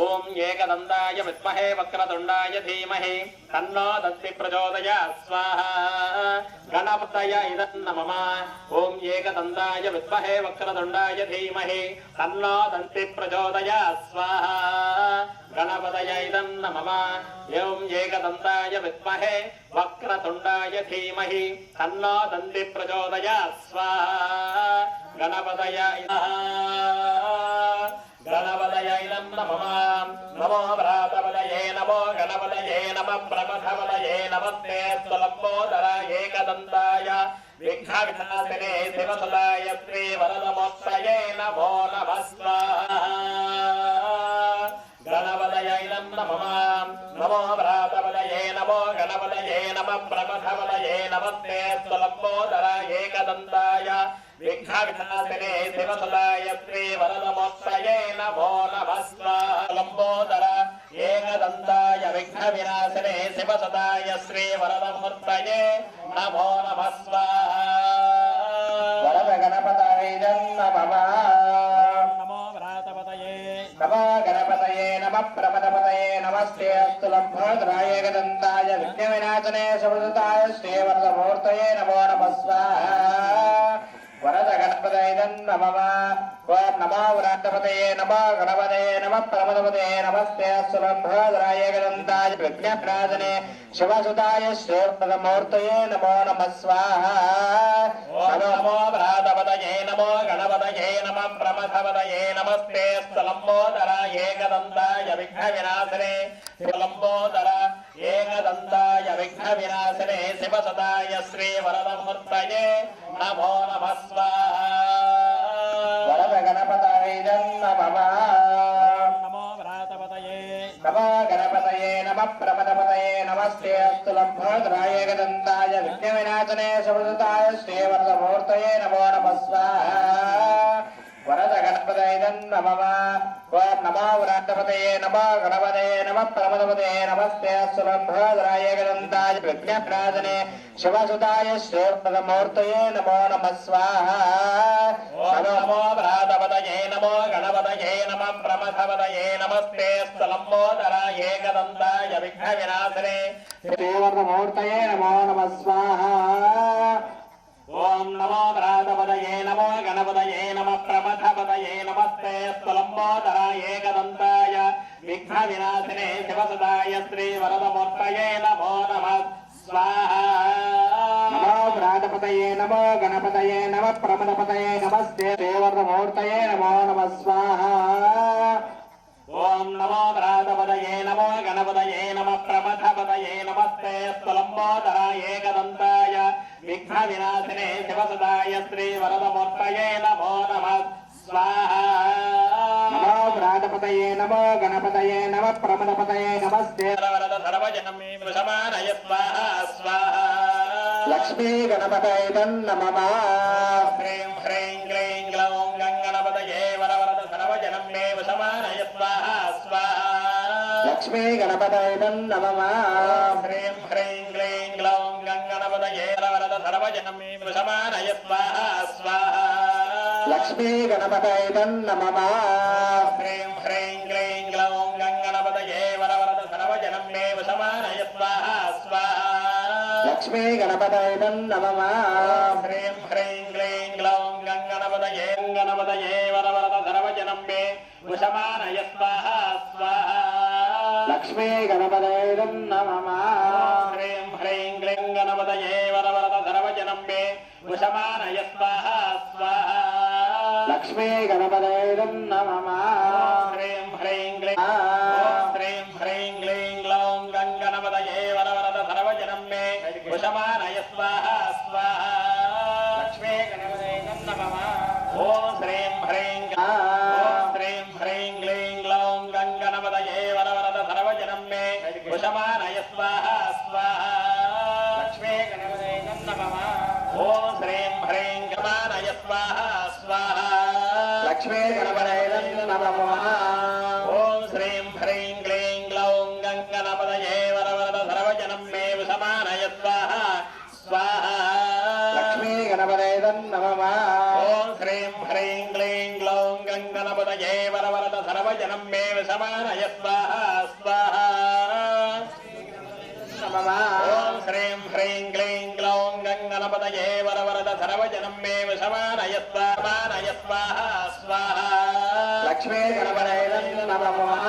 ఓం ఏకదంతాయ విద్మహే వక్రతుండాయ ధీమహి తన్నో దంతి ప్రచోదయాత్ స్వాహా గణపతయ ఇదన్న మమ ఓం ఏకదంతాయ విద్మహే వక్రతుండాయ ధీమహి తన్నో దంతి ప్రచోదయాత్ స్వాహా గణపతయ ఇదన్న మమ ఓం ఏకదంతాయ విద్మహే వక్రతుండాయ ధీమహి తన్నో దంతి ప్రచోదయాత్ స్వాహా గణపతయ గణపతయ ఇదన్న మమ నమో భ్రాతపదయే నమో గణపతయే నమః ప్రమథపదయే నమస్తే స్థలంబోదర ఏకదంతాయ విఘ్నవినాశినే శివసుదాయ శ్రీ వరదమోత్తయే నమో నమః స్వాహా గణపతయ ఇదన్న మమ నమో భ్రాతపదయే నమో గణపతయే నమః ప్రమథపదయే నమస్తే స్థలంబోదర ఏకదంతాయ విఘ్నవినాశినే శివసుదాయ శ్రీ వరదమోత్తయే నమో నమః స్వాహా లంబోదర ఏకదంతాయ విఘ్నవినాశినే శివసుదాయ శ్రీ వరదమూర్తయే నమో నమః స్వాహా వరద గణపతయే నమః నమో భ్రాతపదయే నమో గణపతయే నమః ప్రమథపదయే నమస్తే అస్తు లంబోదరాయ ఏకదంతాయ విఘ్నవినాశినే శివసుదాయ శ్రీ వరదమూర్తయే నమో నమః స్వాహా వరద గణపతయే నమః ఓం నమో వ్రాతపతయే నమో గణపతయే నమః ప్రమథపతయే నమస్తే అస్తు లంబోదరాయ ఏకదంతాయ విఘ్నవినాశినే శివసుదాయ శ్రీ వరదమూర్తయే నమో నమః స్వాహా నమో భ్రాతపదయే నమో గణపతయే నమః ప్రమథపదయే నమస్తే స్థలంబోదర ఏకదంతాయ విఘ్నవినాశినే స్థలంబోదర ఏకదంతాయ విఘ్నవినాశినే శివసుదాయ శ్రీ వరదమూర్తయే నమో నమః స్వాహా వరద గణపతయే నమః నమో భ్రాతపదయే నమో గణపతయే నమః ప్రమథపదయే నమస్తే అస్తు లంబోదరాయ ఏకదంతాయ విఘ్నవినాశినే శివసుదాయ శ్రీ వరదమూర్తయే నమో నమః స్వాహా వరద గణపతయే నమః ఓం నమో వ్రాతపతయే నమో గణపతయే నమః ప్రమథపదయే నమస్తే అస్తు లంబోదరాయ ఏకదంతాయ విఘ్నవినాశినే శివసుదాయ శ్రీ వరదమూర్తయే నమో నమః స్వాహా నమో భ్రాతపదయే నమో గణపతయే నమః ప్రమథపదయే నమస్తే స్థలంబోదర ఏకదంతాయ విఘ్నవినాశినే శ్రీ వరదమూర్తయే నమో నమః స్వాహా ఓం నమో భ్రాతపదయే నమో గణపతయే నమః ప్రమథపదయే నమస్తే స్థలంబోదర ఏకదంతాయ విఘ్నవినాశినే శివసుదాయ శ్రీ వరదమూర్తయే నమో నమః స్వాహా నమో భ్రాతపదయే నమో గణపతయే నమః ప్రమథపదయే నమస్తే శ్రీ వరదమూర్తయే నమో నమః స్వాహా ఓం నమో భ్రాతపదయే నమో గణపతయే నమః ప్రమథపదయే నమస్తే స్థలంబోదర ఏకదంతాయ విఘ్నవినాశినే శివసుదాయ శ్రీ వరదమూర్తయే నమో నమః స్వాహా నమో భ్రాతపదయే నమో గణపతయే నమః ప్రమథపదయే నమస్తే వరద सर्वजनं मे वशमानय स्वाहा स्वाहा लक्ष्मी गणपतये नमः ह्रीं ह्रीं क्लीं ग्लौं गणपतये वरवरद सर्वजनं मे वशमानय स्वाहा स्वाहा लक्ष्मी गणपतये नमः ह्रीं ह्रीं क्लीं ग्लौं गणपतये वरवरद सर्वजनं मे वशमानय स्वाहा स्वाहा लक्ष्मी गणपतये नमः ह्रीं ह्रीं क्लीं ग्लौं गणपतये वरवरद सर्वजनं मे वशमानय स्वाहा स्वाहा लक्ष्मी गणपतये नमः ह्रीं ह्रीं क्लीं ग्लौं गणपतये वरवरद सर्वजनं मे वशमानय स्वाहा स्वाहा लक्ष्मी गणपतये नमः ह्रीं ह्रीं क्लीं गणपतये वरवरद सर्वजनं मे वशमानय स्वाहा स्वाहा लक्ष्मी गणपतये नमः ह्रीं ह्रीं क्लीं ग्लौं गणपतये वरवरद सर्वजनं मे वशमानय स्वाहा स्वाहा लक्ष्मी गणपतये नमः ॐ श्रीं ह्रीं क्लीं ग्लौं गणपतये वरवरद सर्वजनं मे वशमानय स्वाहा स्वाहा लक्ष्मी गणपतये नमः ॐ श्रीं ह्रीं गणपतये स्वाहा स्वाहा लक्ष्मी गणपतये नमः ॐ श्रीं ह्रीं क्लीं ग्लौं गणपतये वरवरद सर्वजनं मे वशमानय स्वाहा स्वाहा लक्ष्मी गणपतये नमः ॐ श्रीं ह्रीं क्लीं ग्लौं गणपतये वरवरद सर्वजनं मे वशमानय स्वाहा स्वाहा नमः ॐ श्रीं ह्रीं क्लीं ग्लौं गणपतये वरवरद सर्वजनं मे वशमानय स्वाहा स्वाहा लक्ष्मी गणपतये नमः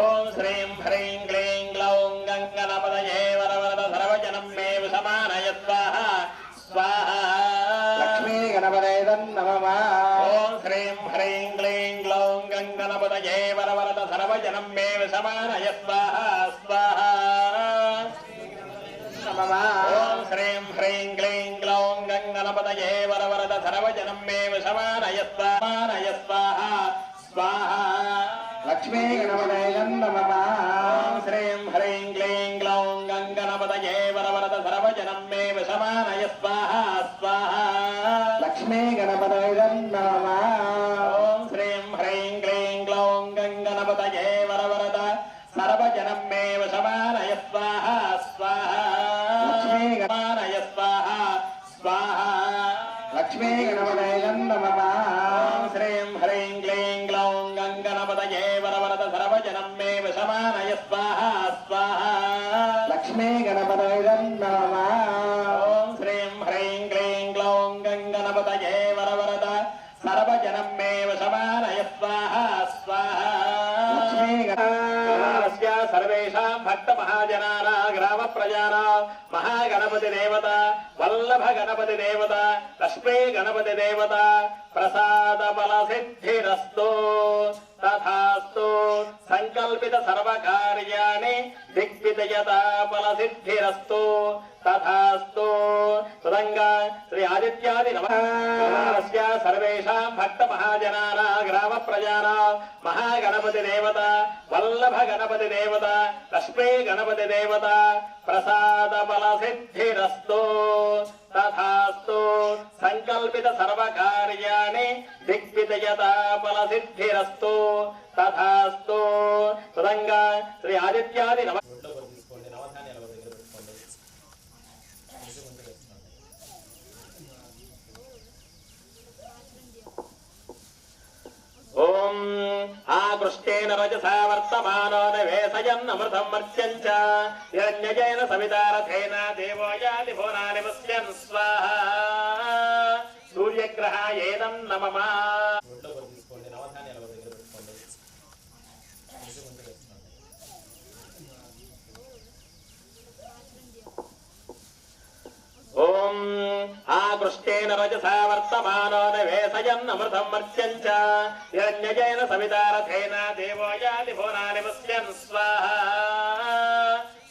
ॐ श्रीं ह्रीं क्लीं ग्लौं गणपतये वरवरद सर्वजनं मे वशमानय स्वाहा स्वाहा लक्ष्मी गणपतये नमः ॐ श्रीं ह्रीं क्लीं ग्लौं गणपतये वरवरद सर्वजनं मे वशमानय स्वाहा स्वाहा नमः ॐ श्रीं ह्रीं क्लीं ग्लौं गणपतये वरवरद सर्वजनं मे वशमानय स्वाहा स्वाहा लक्ष्मी गणपतये नमः ॐ श्रीं ह्रीं क्लीं ग्लौं गणपतये वरवरद सर्वजनं मे वशमानय स्वाहा स्वाहा लक्ष्मी गणपतये नमः ॐ श्रीं ह्रीं क्लीं ग्लौं गणपतये वरवरद सर्वजनं मे वशमानय स्वाहा स्वाहा लक्ष्मी वशमानय स्वाहा स्वाहा लक्ष्मी गणपतये नमः ॐ श्रीं ह्रीं क्लीं ग्लौं गणपतये वरवरद सर्वजनं मे वशमानय स्वाहा स्वाहा लक्ष्मी गणपतये नमः ॐ श्रीं ह्रीं क्लीं ग्लौं गणपतये वरवरद सर्वजनं मे वशमानय स्वाहा स्वाहा लक्ष्मी सर्वेषां भक्तमहाजनानां ग्रामप्रजानां महागणपतिदेवता वल्लभगणपतिदेवता लक्ष्मी गणपतिदेवता प्रसादबलसिद्धिरस्तु तथास्तु संकल्पित सर्वकार्याणि दिग्विजयता फलसिद्धिरस्तु तथास्तु तदंगा श्री आदित्यादि नमः सर्वेषां भक्तमहाजनानां ग्रामप्रजानां महागणपतिदेवता वल्लभगणपतिदेवता लक्ष्मी गणपतिदेवता प्रसादबलसिद्धिरस्तु तथास्तु संकल्पित सर्वकार्याणि दिग्विजयता फलसिद्धिरस्तु तथास्तु तदंगा श्री आदित्यादि नमः ओम आकृष्टेन रजसा वर्तमानो निवेशयन्नमृतं मर्त्यं च हिरण्यजेन सवितारथेन देवो याति भुवनानि पश्यन् स्वाहा सूर्यग्रहायेदं नमः ओम आकृष्टेन रजसा वर्तमानो निवेशयन्नमृतं मर्त्यं च हिरण्यजेन सवितारथेन देवो याति भुवनानि पश्यन् स्वाहा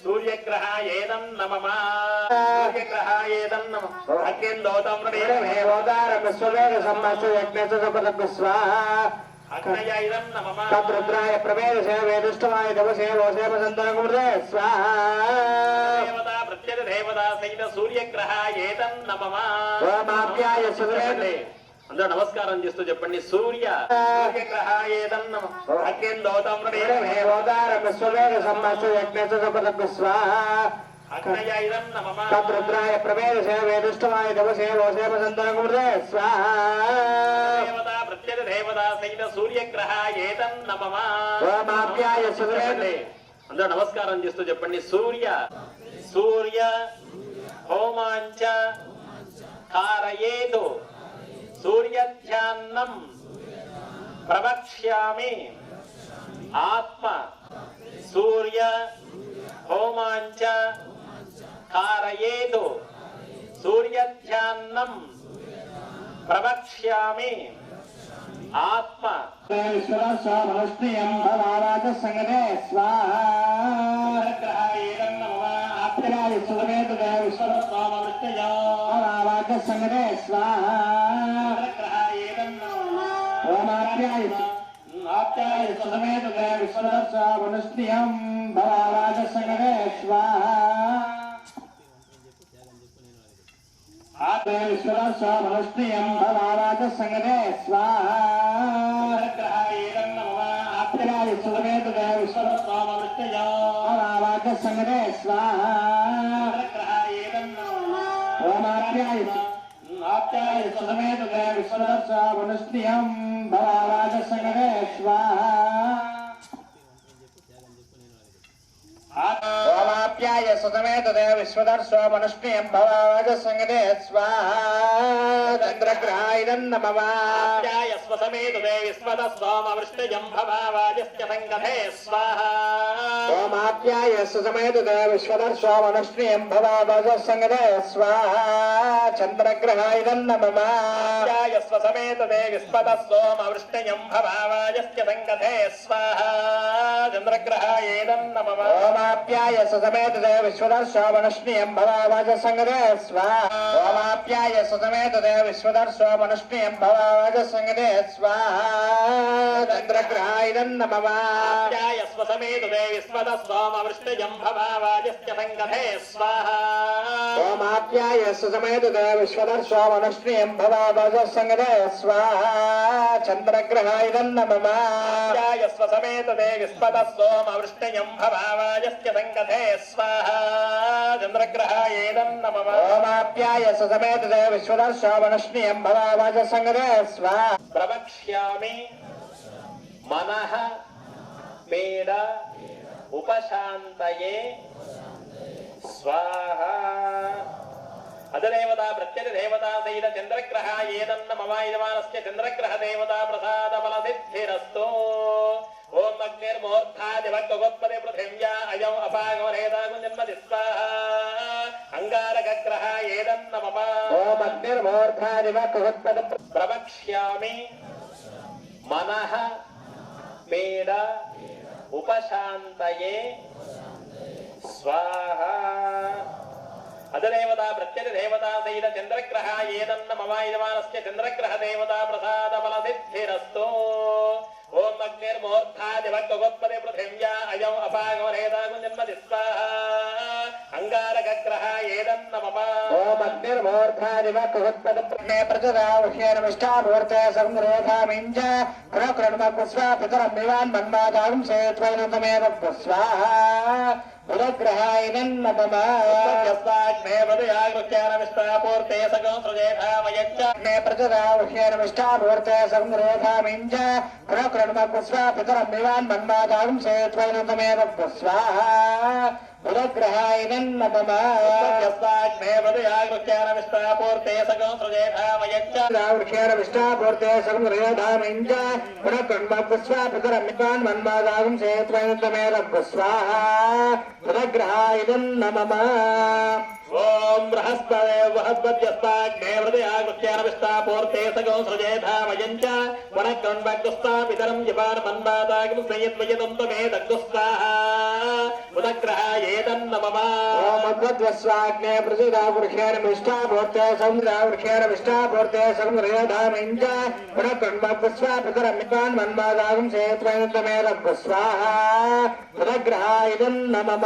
सूर्यग्रहायेदं नमः सूर्यग्रहायेदं नमः अग्निन्दोतं देवोदारं स्ववेग सम्मस्य यज्ञस्य सपदं स्वाहा अग्नयायं नमः तद्रुद्राय प्रवेदसे वेदुष्टवाय दवसे वोसे वसन्तरकुमृते स्वाहा देवता प्रत्यय देवता सहित सूर्यग्रहाय एतं नमः ओमाप्याय सुग्रेते అందరూ నమస్కారం చేస్తూ చెప్పండి సూర్యగ్రహాయ ఏతం నమః అగ్నిందోతం ృద్రాయ ప్రవేదసే వేదుష్టవాయ దవసే వోసే వసन्तరకుమృతే స్వాహా దేవతా ప్రత్యయ దేవతా సహిత సూర్యగ్రహాయ ఏతం నమః ఓమాప్యాయ సుగ్రేతే అందరూ నమస్కారం చేస్తూ చెప్పండి సూర్య హోమాంచ కారయేతు సూర్యధ్యానం ప్రవక్ష్యామి ఆత్మ సూర్య హోమాంచ కారయేతు సూర్యధ్యానం ప్రవక్ష్యామి ఆత్మ విశ్వస్వామనుష్ణియం భవారాజ సంగతే స్వాహాగ్రహాయేతం నమః ఆప్యాయ సుగమేతుగ విశ్వస్వామనుష్ణియం సంగతే స్వాహాగ్రహాయేతం నమః ఓమాప్యాయ ఆప్యాయ సుగమేతుగ విశ్వస్వామనుష్ణియం భవారాజ సంగతే స్వాహా విశ్వస్వామనుష్ణియం భవారాజ సంగతే స్వాహాగ్రహాయేతం నమః ఆప్యాయ సుగమేతుగ విశ్వస్వామనుష్ణియం సంగతే స్వాహాగ్రహాయేతం నమః ఓమాప్యాయ ఆప్యాయ సుగమేతుగ విశ్వస్వామనుష్ణియం భవారాజ సంగతే స్వాహా ఓమాప్యాయ సుతమేతదే విశ్వదర్శోమనుష్ణియం భవాజ సంగతే స్వాహా చంద్రగ్రహాయిదం నమః ఆప్యాయ స్వసమేతుదే విశ్వదస్వామవృష్టిజం భవావాజస్య సంగతే స్వాహా ఓమాప్యాయ సుతమేతదే విశ్వదర్శోమనుష్ణియం భవాజ సంగతే స్వాహా చంద్రగ్రహాయిదం నమః ఆప్యాయ స్వసమేతుదే విశ్వదస్వామవృష్టిజం భవావాజస్య సంగతే స్వాహా చంద్రగ్రహాయేదం నమః ఓమాప్యాయ సుతమేతదే విశ్వదర్శోమనుష్ణియం భవాజ సంగతే స్వాహా ఓమాప్యాయ సుతమేతదే విశ్వదర్శోమనుష్ణియం భవాజ సంగతే స్వాహా చంద్రగ్రహాయిదం నమః ఆప్యాయ స్వసమేతుదే విశ్వదస్వామవృష్టిజం భవావాజస్య సంగతే స్వాహా ఓమాప్యాయ సుతమేతదే విశ్వదర్శోమనుష్ణియం భవాజ సంగతే స్వాహా చంద్రగ్రహాయిదం నమః ఆప్యాయ స్వసమేతుదే విశ్వదస్వామవృష్టిజం భవావాజస్య సంగతే స్వాహా చంద్రగ్రహాయేదం నమః ఓమాప్యాయ సుతమేతదే విశ్వదర్శోమనుష్ణియం భవాజ సంగతే స్వాహా ప్రవక్ష్యామి మనః పీడ ఉపశాంతయే స్వాహా అదదేవతా ప్రత్యయ దేవతా సైత చంద్రగ్రహాయేదం నమః యజమానస్య చంద్రగ్రహ దేవతా ప్రసాద బల సిద్ధిరస్తు ఓం అగ్నిర్మూర్ధాదివక్కోత్పదే పృథివ్యా అయం అపాగమరేదాగు జన్మది స్వాహా అంగారగ్రహాయేదం నమః ఓం అగ్నిర్మూర్ధాదివక్కోత్పద ప్రవక్ష్యామి మనః పీడ ఉపశాంతయే స్వాహా అదదేవతా ప్రత్యయ దేవతా సైత చంద్రగ్రహాయేదం నమః యజమానస్య చంద్రగ్రహ దేవతా ప్రసాద బల సిద్ధిరస్తు ఓం అగ్నిర్మూర్ధాదివక్కోత్పదే పృథివ్యా అయం అపాగమరేదాగు జన్మది స్వాహా అంగారగ్రహాయేదం నమః ఓం అగ్నిర్మూర్ధాదివక్కోత్పద ప్రజదావుష్యేనమిష్టామూర్తే సంగ్రోధామించ ప్రకృణమపుస్వా పితరం వివాన్ మన్మాదాగం సేత్వైనతమేవ స్వాహా పురగ్రహాయిదం నమః యస్మాగ్నేపదయాగృత్యానమిష్టాపూర్తే సగం సృజేధామయచ్చ ప్రజదావుష్యేనమిష్టామూర్తే సంగ్రోధామించ ప్రకృణమపుస్వా పితరం వివాన్ మన్మాదాగం సేత్వైనతమేవ స్వాహా పురగ్రహాయిదం నమః యస్మాగ్నేపదయాగృత్యానమిష్టాపూర్తే సగం సృజేధామయచ్చ విష్టాపూర్తే సంగ్రహధామించ పునఃకర్మపుస్వా పితరం విద్వాన్ మన్మాదాగం సేత్వైనతమేవ స్వాహా పురగ్రహాయిదం నమః ఓం బృహస్పతే బృహస్పత్యస్తాగ్నే హృదయాకృత్యానవిష్టాపూర్తే సగో సృజేధామయంచ వనగ్రన్భగ్గుస్తా పితరం జపానమన్వాదాగిం సంయద్వయతం త్వమే దగ్గుస్తాః ఉదగ్రహాయేతన్నమమ ఓం అద్వస్వాగ్నే ప్రసిదావృక్షేణమిష్టాపూర్తే సముద్రావృక్షేణమిష్టాపూర్తే సముద్రయేధామయంచ వనగ్రన్భగ్గుస్వా పితరం జపానమన్వాదాగిం సంయద్వయతం త్వమే దగ్గుస్తాః ఉదగ్రహాయేతన్నమమ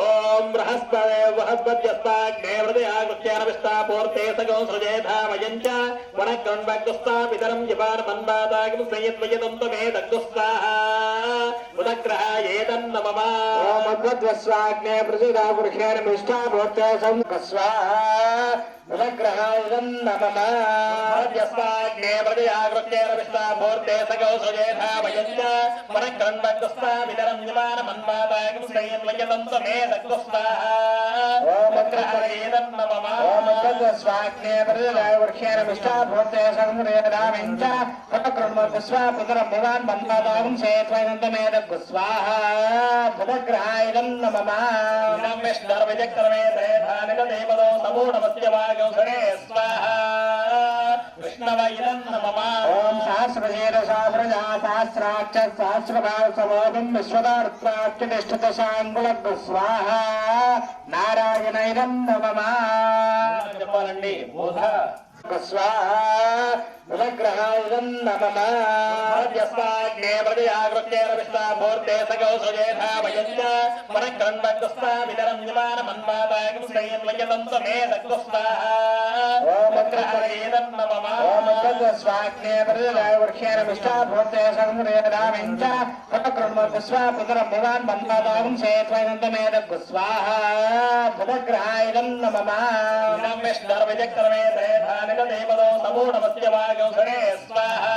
ఓం బృహస్పతే బృహస్పత్యస్తాగ్నే హృదయాకృత్యానవిష్టాపూర్తే సగో సృజేధామయంచ వనగ్రన్భగ్గుస్తా పితరం జపానమన్వాదాగిం సంయద్వయతం త్వమే దగ్గుస్తాః ఉదగ్రహాయేతన్నమమ ఓం అద్వస్వాగ్నే ప్రసిదావృక్షేణమిష్టాపూర్తే ఉదగ్రహాయేతన్నమమ మధ్యస్థాగ్నే హృదయాకృత్యానవిష్టాపూర్తే సగో సృజేధామయంచ వనగ్రన్భగ్గుస్తా పితరం జపానమన్వాదాగిం సంయద్వయతం త్వమే దగ్గుస్తాః ఉదగ్రహాయేతన్నమమ ఓం అద్వస్వాగ్నే ప్రసిదావృక్షేణమిష్టాపూర్తే సముద్రయేధామయంచ వనగ్రన్భగ్గుస్వా పితరం జపానమన్వాదాగిం సంయద్వయతం త్వమే దగ్గుస్తాః ఉదగ్రహాయేతన్నమమ విష్ణర్విచక్రమే త్రేధానిదేవదో సమూఢమస్యవాగౌసరే స్వాహా విష్ణవైరన్నమమ ఓం సహస్రశీర్షాభ్రజా సహస్రాక్ష సహస్రభావసమోదం విశ్వదార్థాక్షనిష్ఠదశాంగులగ్ స్వాహ నారాయణైరన్నమమ చెప్పాలండి బోధ స్వాహ ఉదగ్రహాయేతన్నమమ మధ్యస్థాగ్నే హృదయాకృత్యానవిష్టాపూర్తే సగో సృజేధామయంచ వనగ్రన్భగ్గుస్తా పితరం జపానమన్వాదాగిం సంయద్వయతం త్వమే దగ్గుస్తాః ఉదగ్రహాయేతన్నమమ ఓం అద్వస్వాగ్నే ప్రసిదావృక్షేణమిష్టాపూర్తే సముద్రయేధామయంచ వనగ్రన్భగ్గుస్వా పితరం జపానమన్వాదాగిం సంయద్వయతం త్వమే దగ్గుస్తాః ఉదగ్రహాయేతన్నమమ విష్ణర్విచక్రమే త్రేధానిదేవదో సమూఢమస్యవాగౌసరే స్వాహా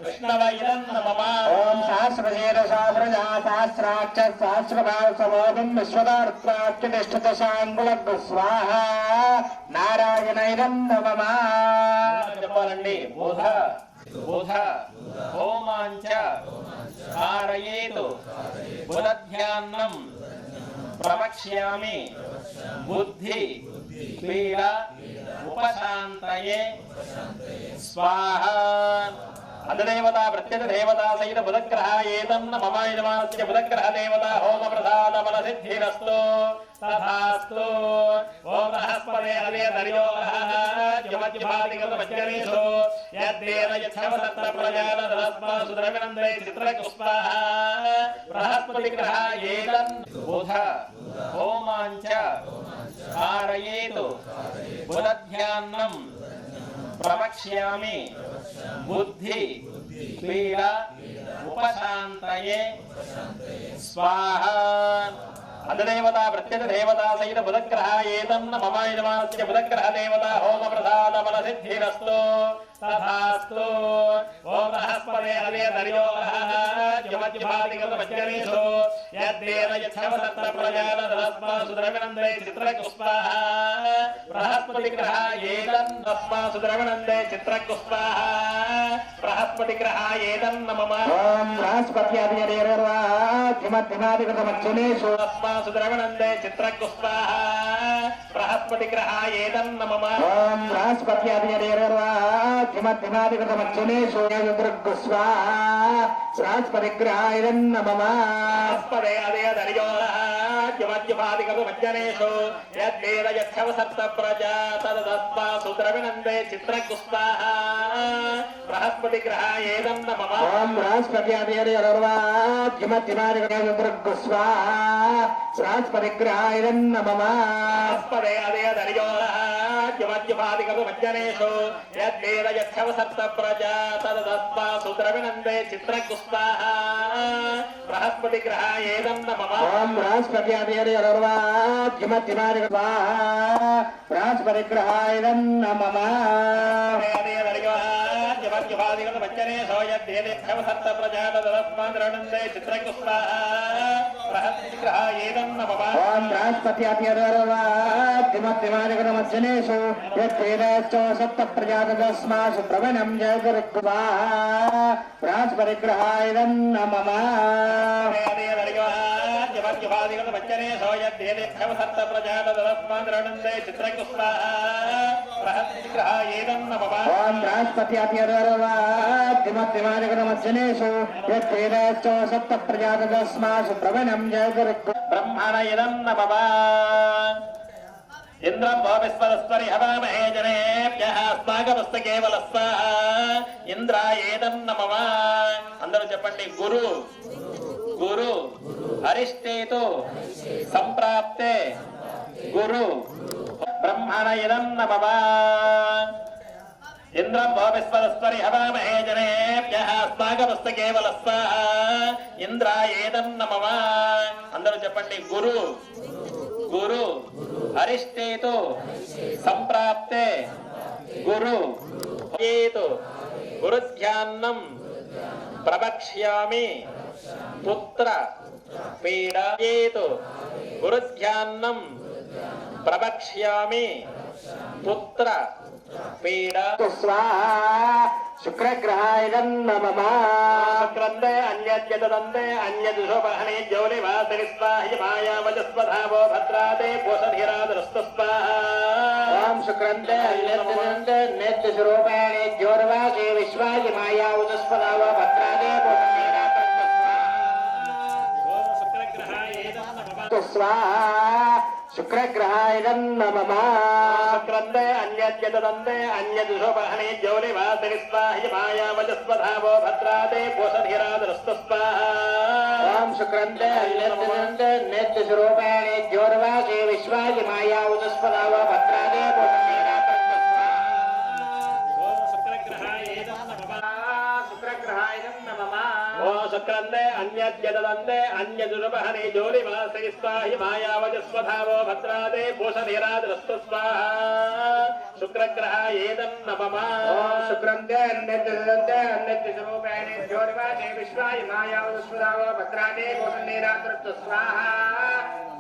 విష్ణవైరన్నమమ ఓం సహస్రశీర్షాభ్రజా సహస్రాక్ష సహస్రభావసమోదం విశ్వదార్థాక్షనిష్ఠదశాంగులగ్ స్వాహ నారాయణైరన్నమమ చెప్పాలండి బోధ బోధ హోమాంచ ధారయేతు బుధధ్యాన్నం ప్రవక్ష్యామి బుద్ధి పీడ ఉపశాంతయే స్వాహ అధిదేవత ప్రత్యక్ష దేవతా సహిత బుధగ్రహాయేతన్న మమాయజమానస్య బుధగ్రహ దేవత హోమ ప్రసాద బల సిద్ధిరస్తు తథాస్తు ఓం బృహస్పతే హృదయదర్యోగమజ్జపాదిగతమజ్జనేషు యద్దేన యచ్చవసత్త ప్రజానదస్మాసు ద్రవిణందే చిత్రకుస్పాః బృహస్పతిగ్రహాయేతన్ బుధ హోమాంచ ధారయేతు బుధధ్యాన్నం ప్రవక్ష్యామి బుద్ధి పీడ ఉపశాంతయే స్వాహ అధిదేవత ప్రత్యక్ష దేవతా సహిత బుధగ్రహాయేతన్న మమాయజమానస్య బుధగ్రహ దేవత హోమ ప్రసాద బల సిద్ధిరస్తు తథాస్తు ఓం బృహస్పతే హృదయదర్యోగమజ్జపాదిగతమజ్జనేషు యద్దేన యచ్చవసత్త ప్రజానదస్మాసు ద్రవిణందే చిత్రకుస్పాః బృహస్పతిగ్రహాయేతన్ తస్మాసు ద్రవిణందే చిత్రకుస్పాః బృహస్పతిగ్రహాయేతన్నమమ ఓం బృహస్పత్యాదిగతమజ్జనేషు తస్మాసు ద్రవిణందే చిత్రకుస్పాః బృహస్పతిగ్రహాయేతన్నమమ ఓం బృహస్పత్యాదిగతమజ్జనేషు దృగ్స్వాహ బృహస్పతిగ్రహాయేతన్నమమ బృహస్పతే హృదయదర్యోగమజ్జపాదిగతమజ్జనేషు యద్దేన యచ్చవసత్త ప్రజా తదస్మాసు ద్రవిణందే చిత్రకుస్పాః బృహస్పతిగ్రహాయేతన్నమమ ఓం బృహస్పత్యాదిగతమజ్జపాదిగతమజ్జనేషు బృహస్పతిగ్రహాయేతన్నమమ బృహస్పతే హృదయదర్యోగమజ్జపాదిగతమజ్జనేషు యద్దేన యచ్చవసత్త ప్రజా తదస్మాసు ద్రవిణందే చిత్రకుస్పాః బృహస్పతిగ్రహాయేతన్నమమ ఓం బృహస్పత్యాదిగతమజ్జపాదిగతమజ్జనేషు మజ్జనేషు యద్దేన ప్రజా తదస్మాసు ద్రవిణందే చిత్రకుస్పాః బృహస్పతిగ్రహాయేతన్నమమ ఓం బృహస్పత్యాదిగతమజ్జనేషు యద్దేనశ్చవసత్త ప్రజాతదస్మాసు ద్రవిణం జయగురుస్వాహ బృహస్పతిగ్రహాయేతన్నమమ वच्चने सोयद्येदेभ्यवसर्त प्रजातदस्माद्रणन्दे चित्रकुस्वाहाग्रहायेदं नमः ॐ बृहस्पत्याप्यदर्वाद्दिमत्तिमादिगणमज्जनेषु यच्छेदश्चो सप्त प्रजातदस्मासु प्रवणं जयगुरुः ब्रह्मणयेदं नमः इंद्रं भविष्वरस्वरि हवामहे जनेभ्यः अस्माकमस्तके वलस्वाहा इंद्रायेदं नमः अंदरू చెప్పండి गुरु गुरु अरिष्टेतु संप्राप्ते गुरु ब्रह्मणयेदं नमः इंद्रं भविष्वरस्वरि हवामहे जनेभ्यः अस्माकमस्तके वलस्वाहा इंद्रायेदं नमः अंदरू చెప్పండి गुरु गुरु अरिष्टेतु संप्राप्ते गुरु गुरुध्यान्नं प्रवक्ष्यामि पुत्र पीडायेतु गुरुध्यान्नं प्रवक्ष्यामि पुत्र पीडा स्वाहा शुक्रग्रहायं नमः शुक्रन्दे अन्यद्यतदन्दे अन्यदुषोपहने ज्योलिवासरि स्वाहि मायावजस्वधावो भद्रादे पोषधिरादरस्तु स्वाहा ॐ शुक्रन्दे अन्यद्यतदन्दे अन्यद्युषोपहने ज्योर्वासि विश्वाहि मायावजस्वधावो भद्रादे पोषधिरादरस्तु स्वाहा ॐ शुक्रग्रहायं नमः स्वाहा शुक्रग्रहायं नमः शुक्रन्दे अन्यद्यतदन्दे अन्यदुषोपहने ज्योलिवासरि स्वाहि मायावजस्वधावो भद्रादे पोषधिरादरस्तु स्वाहा ॐ शुक्रन्दे अन्यद्यतदन्दे अन्यद्युषोपहने ज्योर्वासि विश्वाहि मायावजस्वधावो भद्रादे पोषधिरादरस्तु स्वाहा ॐ शुक्रग्रहायं नमः शुक्रग्रहायं नमः ॐ शुक्रन्दे अन्यद्यतदन्दे अन्यदुषोपहने ज्योलिवासरि स्वाहि मायावजस्वधावो भद्रादे पोषधिरादरस्तु स्वाहा शुक्रग्रहायेदं नमः ॐ शुक्रन्दे अन्यद्यतदन्दे अन्यद्युषोपहने ज्योर्वासि विश्वाहि मायावजस्वधावो भद्रादे पोषधिरादरस्तु स्वाहा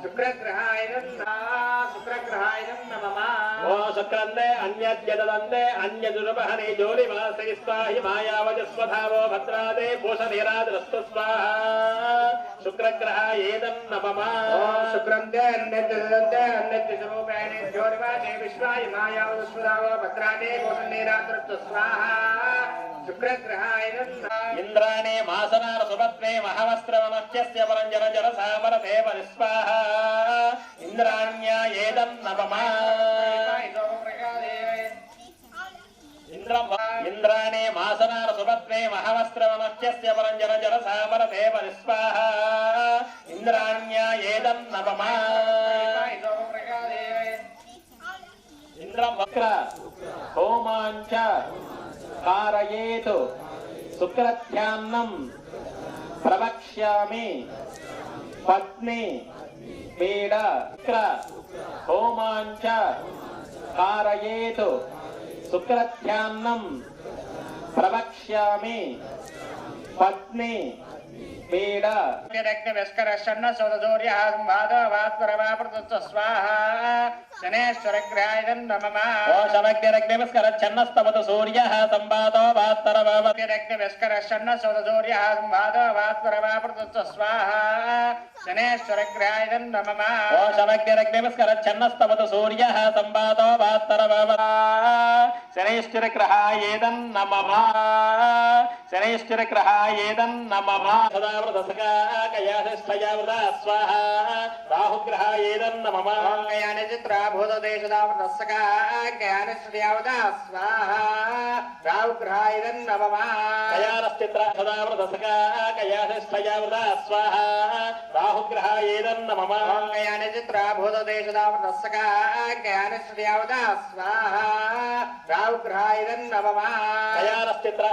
शुक्रग्रहायं नमः ॐ शुक्रन्दे अन्यद्यतदन्दे अन्यदुषोपहने ज्योलिवासरि स्वाहि मायावजस्वधावो भद्रादे पोषधिरादरस्तु स्वाहा शुक्रग्रहायेदं नमः ॐ शुक्रन्दे अन्यद्यतदन्दे अन्यद्युषोपहने ज्योर्वासि विश्वाहि मायावजस्वधावो भद्रादे पोषधिरादरस्तु स्वाहा शुक्रग्रहायं इंद्राणे मासनार सुभद्रे महवस्त्रवमत्यस्य परञ्जन जरसामरते परिस्वाहा इंद्राण्यायेदं नमः इंद्राणे मासनार सुभद्रे महवस्त्रवमत्यस्य परञ्जन जरसामरते परिस्वाहा इंद्राण्यायेदं नमः इंद्रं वक्र होमाञ्च कारयेतु शुक्रध्यान्नं प्रवक्ष्यामि पत्नी पीडा होमाञ्च कारयेतु शुक्रध्यान्नं प्रवक्ष्यामि पत्नी पीडा स्वाहा शनेश्वरग्रहायं नमः ॐ शमग्निरग्निस्करच्छन्नस्तवतु सूर्यः संवादो वात्तरवग्निरग्निस्करच्छन्नस्तवतु स्वाहा शनेश्वरग्रहायं नमः ॐ शमग्निरग्निस्करच्छन्नस्तवतु सूर्यः संवादो वात्तरवव शनेश्वरग्रहायेदं नमः शनेश्वरग्रहायेदं नमः सदाव्रतसकाकयाधिष्ठयावृता स्वाहा राहुग्रहायेदं नमः कयानि चित्राभूतदेशदावृतसकाकयानिष्ठयावृता स्वाहा राहुग्रहायेदं नमः कयानश्चित्रा सदाव्रतसकाकयाधिष्ठयावृता स्वाहा राहुग्रहायेदं नमः कयानि चित्राभूतदेशदावृतसकाकयानिष्ठयावृता स्वाहा राहुग्रहायेदं नमः कयानश्चित्रा